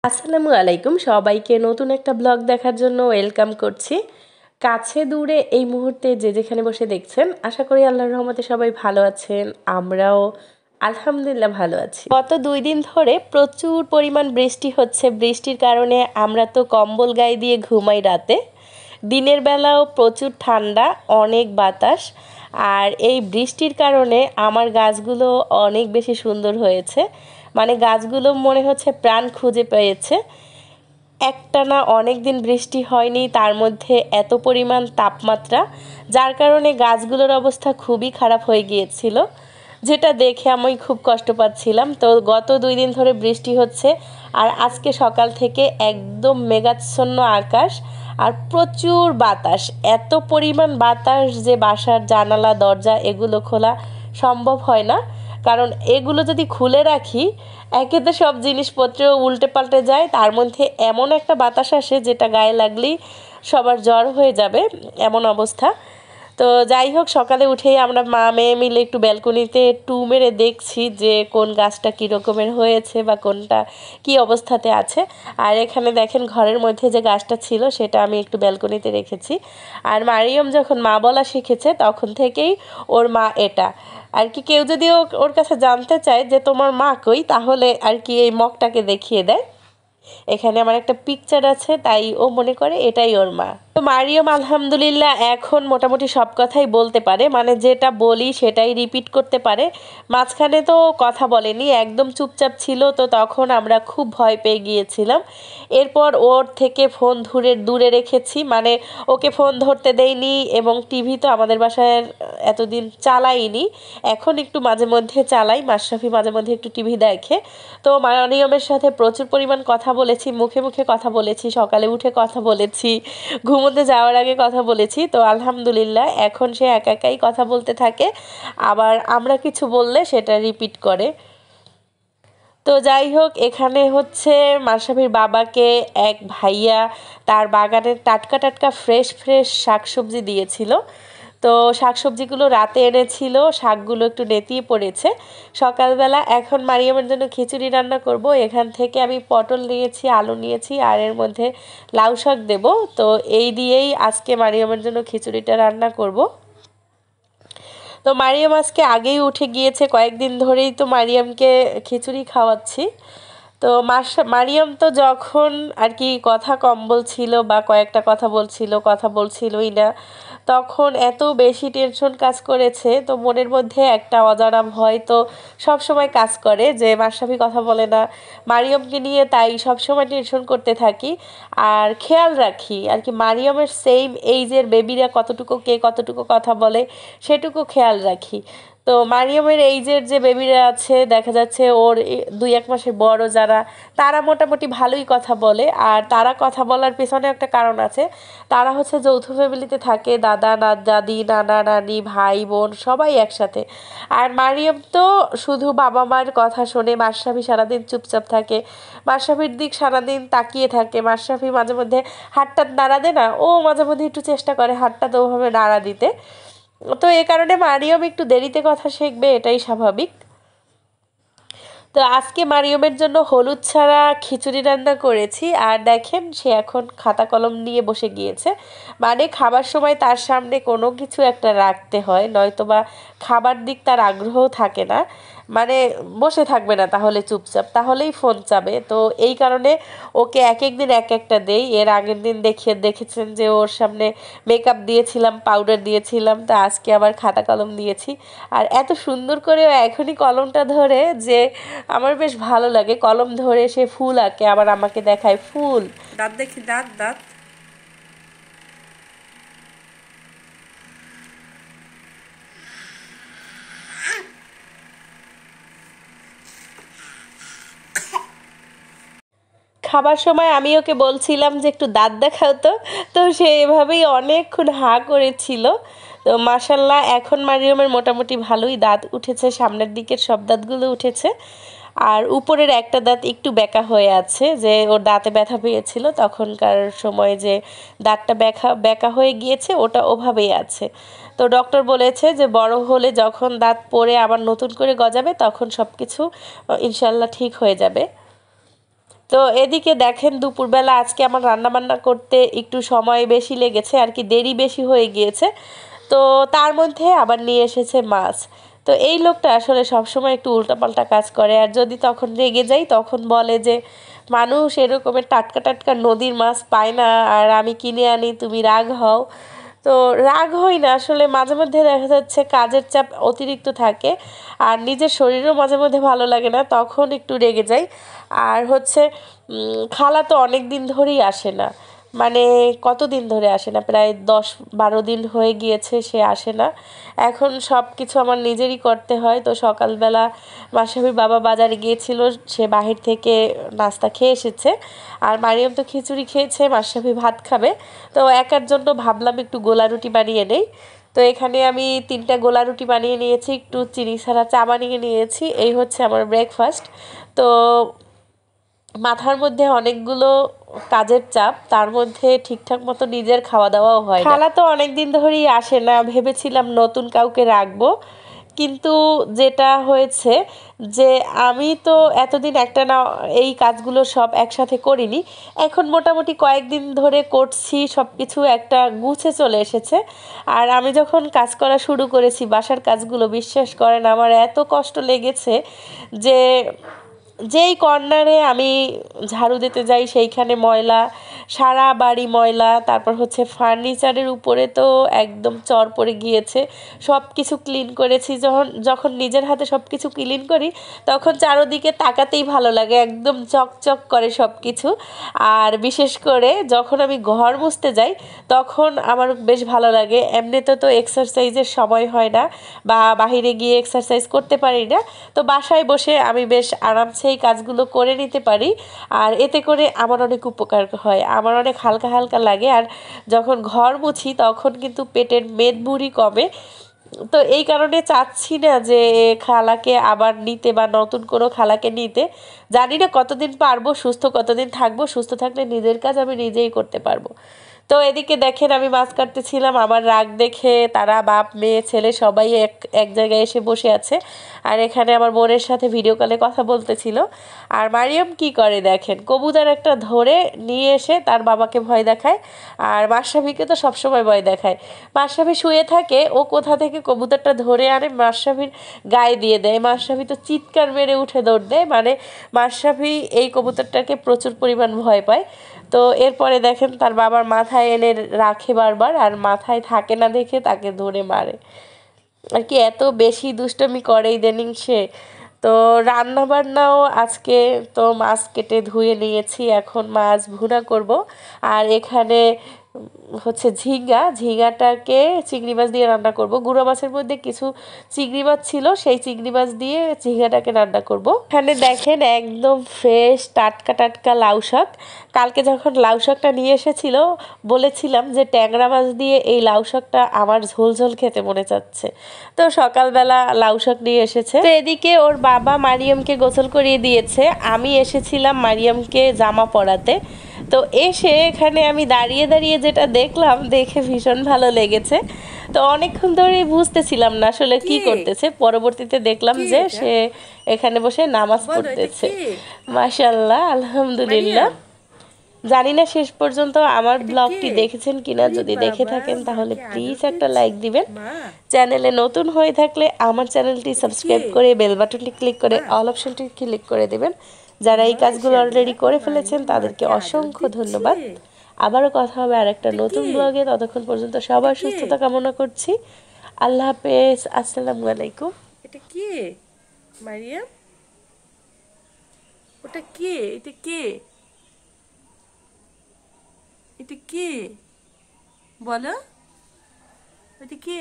আসসালামু আলাইকুম, সবাইকে নতুন একটা ব্লগ দেখার জন্য ওয়েলকাম করছি। কাছে দূরে এই মুহূর্তে যে যেখানে বসে দেখছেন, আশা করি আল্লাহর রহমতে সবাই ভালো আছেন। আমরাও আলহামদুলিল্লাহ ভালো আছি। গত 2 দিন ধরে প্রচুর পরিমাণ বৃষ্টি হচ্ছে। বৃষ্টির কারণে আমরা তো কম্বল গায়ে দিয়ে ঘুমাই রাতে। দিনের বেলাও প্রচুর ঠান্ডা, অনেক বাতাস। আর এই বৃষ্টির কারণে আমার গাছগুলো অনেক বেশি সুন্দর হয়েছে। মানে গাছগুলো মনে হচ্ছে প্রাণ খুঁজে পেয়েছে। একটানা অনেক দিন বৃষ্টি হয়নি, তার মধ্যে এত পরিমাণ তাপমাত্রা, যার কারণে গাছগুলোর অবস্থা খুবই খারাপ হয়ে গিয়েছিল, যেটা দেখে আমি খুব কষ্ট পাচ্ছিলাম। তো গত 2 দিন ধরে বৃষ্টি হচ্ছে, আর আজকে সকাল থেকে একদম মেঘাচ্ছন্ন আকাশ আর প্রচুর বাতাস। এত পরিমাণ বাতাস যে বাসার জানালা দরজা এগুলো খোলা সম্ভব হয় না, কারণ এগুলো যদি খুলে রাখি একে তো সব জিনিসপত্র উল্টে পাল্টে যায়, তার মধ্যে এমন একটা বাতাস আসে যেটা গায়ে লাগলেই সবার জ্বর হয়ে যাবে, এমন অবস্থা। তো যাই হোক, সকালে উঠেই আমরা মা মেয়ে মিলে একটু ব্যালকনিতে মেরে দেখছি যে কোন গাছটা কী রকমের হয়েছে বা কোনটা কি অবস্থাতে আছে। আর এখানে দেখেন ঘরের মধ্যে যে গাছটা ছিল সেটা আমি একটু ব্যালকনিতে রেখেছি। আর মারিয়ম যখন মা বলা শিখেছে তখন থেকেই ওর মা এটা আর কি। কেউ যদি ওর কাছে জানতে চায় যে তোমার মা কই, তাহলে আর কি এই মগটাকে দেখিয়ে দেয়। এখানে আমার একটা পিকচার আছে, তাই ও মনে করে এটাই ওর মা। তো মারিয়ম আলহামদুলিল্লাহ এখন মোটামুটি সব কথাই বলতে পারে, মানে যেটা বলি সেটাই রিপিট করতে পারে। মাঝখানে তো কথা বলেনি, একদম চুপচাপ ছিল, তো তখন আমরা খুব ভয় পেয়ে গিয়েছিলাম। এরপর ওর থেকে ফোন দূরে রেখেছি, মানে ওকে ফোন ধরতে দেইনি, এবং টিভি তো আমাদের বাসায় এতদিন চালাইনি, এখন একটু মাঝে মধ্যে চালাই। মাশরাফি মাঝে মধ্যে একটু টিভি দেখে। তো মারিয়মের সাথে প্রচুর পরিমাণ কথা বলেছি, মুখে মুখে কথা বলেছি, সকালে উঠে কথা বলেছি, ঘুমোতে যাওয়ার আগে কথা বলেছি। তো আলহামদুলিল্লাহ এখন সে একা একাই কথা বলতে থাকে, আবার আমরা কিছু বললে সেটা রিপিট করে। তো যাই হোক, এখানে হচ্ছে মাশরাফির বাবাকে এক ভাইয়া তার বাগানের টাটকা টাটকা ফ্রেশ ফ্রেশ শাকসবজি দিয়েছিল। তো শাকসবজিগুলো রাতে এনেছিল, শাকগুলো একটু নেতিয়ে পড়েছে। সকালবেলা এখন মারিয়ামের জন্য খিচুড়ি রান্না করব। এখান থেকে আমি পটল নিয়েছি, আলু নিয়েছি, আর এর মধ্যে লাউ শাক দেব। তো এই দিয়েই আজকে মারিয়ামের জন্য খিচুড়িটা রান্না করব। তো মারিয়াম আজকে আগেই উঠে গিয়েছে, কয়েকদিন ধরেই তো মারিয়ামকে খিচুড়ি খাওয়াচ্ছি। তো মারিয়াম তো যখন আর কি কথা কম বলছিল বা কয়েকটা কথা বলছিলই না, তখন এত বেশি টেনশন কাজ করেছে। তো মনের মধ্যে একটা অজানা ভয় তো সব সময় কাজ করে যে মাশরাফি কথা বলে না, মারিয়ামকে নিয়ে তাই সব সময় টেনশন করতে থাকি। আর খেয়াল রাখি আর কি মারিয়ামের সেম এইজের বেবিরা কতটুকু কথা বলে সেটুকু খেয়াল রাখি। তো মারিয়ামের এইজের যে বেবিরা আছে, দেখা যাচ্ছে ওর 2-1 মাসের বড় যারা, তারা মোটামুটি ভালোই কথা বলে। আর তারা কথা বলার পেছনে একটা কারণ আছে, তারা হচ্ছে যৌথ ফ্যামিলিতে থাকে, দাদি নানা নানি ভাই বোন সবাই একসাথে। আর মারিয়াম তো শুধু বাবা মার কথা শোনে, মাশরাফি সারাদিন চুপচাপ থাকে, মাশরাফির দিক সারাদিন তাকিয়ে থাকে। মাশরাফি মাঝে মধ্যে হাতটা নাড়া দেয় না, ও মাঝে মধ্যে একটু চেষ্টা করে হাতটা তো ওভাবে নাড়া দিতে। তো এ কারণে মারিয়ম একটু দেরিতে কথা শিখবে, এটাই স্বাভাবিক। তো আজকে মারিয়মের জন্য হলুদ ছাড়া খিচুড়ি রান্না করেছি, আর দেখেন সে এখন খাতা কলম নিয়ে বসে গিয়েছে। মানে খাবার সময় তার সামনে কোনো কিছু একটা রাখতে হয়, নয়তোবা খাবার দিক তার আগ্রহ থাকে না। মানে বসে থাকবে না, তাহলে চুপচাপ, তাহলেই ফোন চাবে। তো এই কারণে ওকে এক এক দিন এক একটা দেই। এর আগের দিন দেখেছেন যে ওর সামনে মেকআপ দিয়েছিলাম, পাউডার দিয়েছিলাম, তো আজকে আবার খাতা কলম দিয়েছি। আর এত সুন্দর করে ও এখনই কলমটা ধরে যে আমার বেশ ভালো লাগে। কলম ধরে সে ফুল আঁকে, আবার আমাকে দেখায় ফুল। দাঁত দেখি, দাঁত দাঁত খাবার সময় আমি ওকে বলছিলাম যে একটু দাঁত দেখাও তো, তো সে এভাবেই অনেকক্ষণ হাঁ করেছিল। তো মাশাল্লাহ এখন মারিয়মের মোটামুটি ভালোই দাঁত উঠেছে, সামনের দিকের সব দাঁতগুলো উঠেছে। আর উপরের একটা দাঁত একটু বেঁকা হয়ে আছে, যে ওর দাঁতে ব্যথা পেয়েছিল তখনকার সময়, যে দাঁতটা বেঁকা হয়ে গিয়েছে ওটা ওভাবেই আছে। তো ডক্টর বলেছে যে বড় হলে যখন দাঁত পড়ে আবার নতুন করে গজাবে তখন সব কিছু ইনশাল্লাহ ঠিক হয়ে যাবে। তো এদিকে দেখেন দুপুরবেলা আজকে আমার রান্নাবান্না করতে একটু সময় বেশি লেগেছে আর কি, দেরি বেশি হয়ে গিয়েছে। তো তার মধ্যে আবার নিয়ে এসেছে মাছ। তো এই লোকটা আসলে সবসময় একটু উল্টাপাল্টা কাজ করে, আর যদি তখন রেগে যাই তখন বলে যে মানুষ এরকমের টাটকা টাটকা নদীর মাছ পায় না আর আমি কিনে আনি, তুমি রাগ হও। তো রাগ হই না আসলে, মাঝে মধ্যে দেখা যাচ্ছে কাজের চাপ অতিরিক্ত থাকে আর নিজের শরীরও মাঝে মধ্যে ভালো লাগে না, তখন একটু রেগে যাই। আর হচ্ছে খালা তো অনেক দিন ধরেই আসে না, মানে কতদিন ধরে আসে না, প্রায় 10-12 দিন হয়ে গিয়েছে সে আসে না। এখন সব কিছু আমার নিজেরই করতে হয়। তো সকালবেলা মাসাবির বাবা বাজারে গিয়েছিল, সে বাহির থেকে নাস্তা খেয়ে এসেছে। আর মারিয়াম তো খিচুড়ি খেয়েছে, মাসাবি ভাত খাবে। তো একার জন্য ভাবলাম একটু গোলা রুটি বানিয়ে নেই। তো এখানে আমি 3টা গোলা রুটি বানিয়ে নিয়েছি, একটু চিনি ছাড়া চা বানিয়ে নিয়েছি। এই হচ্ছে আমার ব্রেকফাস্ট। তো মাথার মধ্যে অনেকগুলো কাজের চাপ, তার মধ্যে ঠিকঠাক মতো নিজের খাওয়া দাওয়াও হয় না। খালা তো অনেক দিন ধরেই আসে না, ভেবেছিলাম নতুন কাউকে রাখবো, কিন্তু যেটা হয়েছে যে আমি তো এতদিন একটা না এই কাজগুলো সব একসাথে করিনি, এখন মোটামুটি কয়েকদিন ধরে করছি, সব কিছু একটা গুছে চলে এসেছে। আর আমি যখন কাজ করা শুরু করেছি বাসার কাজগুলো, বিশ্বাস করেন আমার এত কষ্ট লেগেছে যে যেই কর্নারে আমি ঝাড়ু দিতে যাই সেইখানে ময়লা, সারা বাড়ি ময়লা। তারপর হচ্ছে ফার্নিচারের উপরে তো একদম চর পড়ে গিয়েছে। সব কিছু ক্লিন করেছি, যখন যখন নিজের হাতে সব কিছু ক্লিন করি তখন চারোদিকে তাকাতেই ভালো লাগে, একদম চকচক করে সব কিছু। আর বিশেষ করে যখন আমি ঘর মুছতে যাই তখন আমার বেশ ভালো লাগে। এমনিতে তো এক্সারসাইজের সময় হয় না বা বাহিরে গিয়ে এক্সারসাইজ করতে পারি না, তো বাসায় বসে আমি বেশ আরামসে এই কাজগুলো করে নিতে পারি। আর এতে করে আমার অনেক উপকার হয়, আমার অনেক হালকা হালকা লাগে। আর যখন ঘর মুছি তখন কিন্তু পেটের মেদবুড়ি কমে। তো এই কারণে চাচ্ছি না যে খালাকে আবার নিতে বা নতুন কোনো খালাকে নিতে। জানি না কতদিন পারবো, সুস্থ কতদিন থাকবো, সুস্থ থাকলে নিজের কাজ আমি নিজেই করতে পারবো। তো এদিকে দেখেন আমি মাছ কাটতেছিলাম, আমার রাগ দেখে তারা বাপ মেয়ে ছেলে সবাই এক এক জায়গায় এসে বসে আছে। আর এখানে আমার বোনের সাথে ভিডিও কলে কথা বলতেছিল। আর মারিয়াম কি করে দেখেন, কবুতর একটা ধরে নিয়ে এসে তার বাবাকে ভয় দেখায়, আর মাশরাফিকে তো সবসময় ভয় দেখায়। মাশরাফি শুয়ে থাকে, ও কোথা থেকে কবুতরটা ধরে আনে মাশরাফির গায়ে দিয়ে দেয়, মাশরাফি তো চিৎকার মেরে উঠে দৌড় দেয়, মানে মাশরাফি এই কবুতরটাকে প্রচুর পরিমাণ ভয় পায়। তো এরপরে দেখেন তার বাবার মাথায় এনে রাখে বারবার, আর মাথায় থাকে না দেখে তাকে ধরে মারে আর কি, এত বেশি দুষ্টমি করে ইদানিং সে। তো রান্না বান্নাও আজকে তো মাছ কেটে ধুয়ে নিয়েছি, এখন মাছ ভুনা করব। আর এখানে হচ্ছে ঝিঙ্গাটাকে চিংড়ি মাছ দিয়ে রান্না করব। গুঁড়ো মাছের মধ্যে কিছু চিংড়ি মাছ ছিল, সেই চিংড়ি মাছ দিয়ে ঝিঙ্গাটাকে রান্না করব। এখানে দেখেন একদম ফ্রেশ টাটকা টাটকা লাউ শাক। কালকে যখন লাউ শাকটা নিয়ে এসেছিল বলেছিলাম যে ট্যাংরা মাছ দিয়ে এই লাউ শাকটা আমার ঝোল ঝোল খেতে মনে চাচ্ছে। তো সকালবেলা লাউ শাক নিয়ে এসেছে। তো এদিকে ওর বাবা মারিয়ামকে গোসল করিয়ে দিয়েছে, আমি এসেছিলাম মারিয়ামকে জামা পরাতে। তো এসে এখানে আমি দাঁড়িয়ে দাঁড়িয়ে যেটা দেখলাম, দেখে ভীষণ ভালো লেগেছে। তো অনেকক্ষণ ধরেই বুঝতেছিলাম না আসলে কি করতেছে, পরবর্তীতে দেখলাম যে সে এখানে বসে নামাজ পড়তেছে। মাশাআল্লাহ, আলহামদুলিল্লাহ। জানি না শেষ পর্যন্ত আমার ব্লগটি দেখেছেন কিনা, যদি দেখে থাকেন তাহলে প্লিজ একটা লাইক দিবেন। চ্যানেলে নতুন হয়ে থাকলে আমার চ্যানেলটি সাবস্ক্রাইব করে বেল বাটনটি ক্লিক করে অল অপশনটি ক্লিক করে দেবেন। যারা এই কাজগুলো অলরেডি করে ফেলেছেন তাদেরকে অসংখ্য ধন্যবাদ। আবারও কথা হবে আর একটা নতুন ব্লগে, ততক্ষণ পর্যন্ত সবার সুস্থতা কামনা করছি। আল্লাহ হাফেজ, আসসালামু আলাইকুম। এটা কে মারিয়াম? ওটা কে? এটা কে? এটা কে বলো? এটা কে?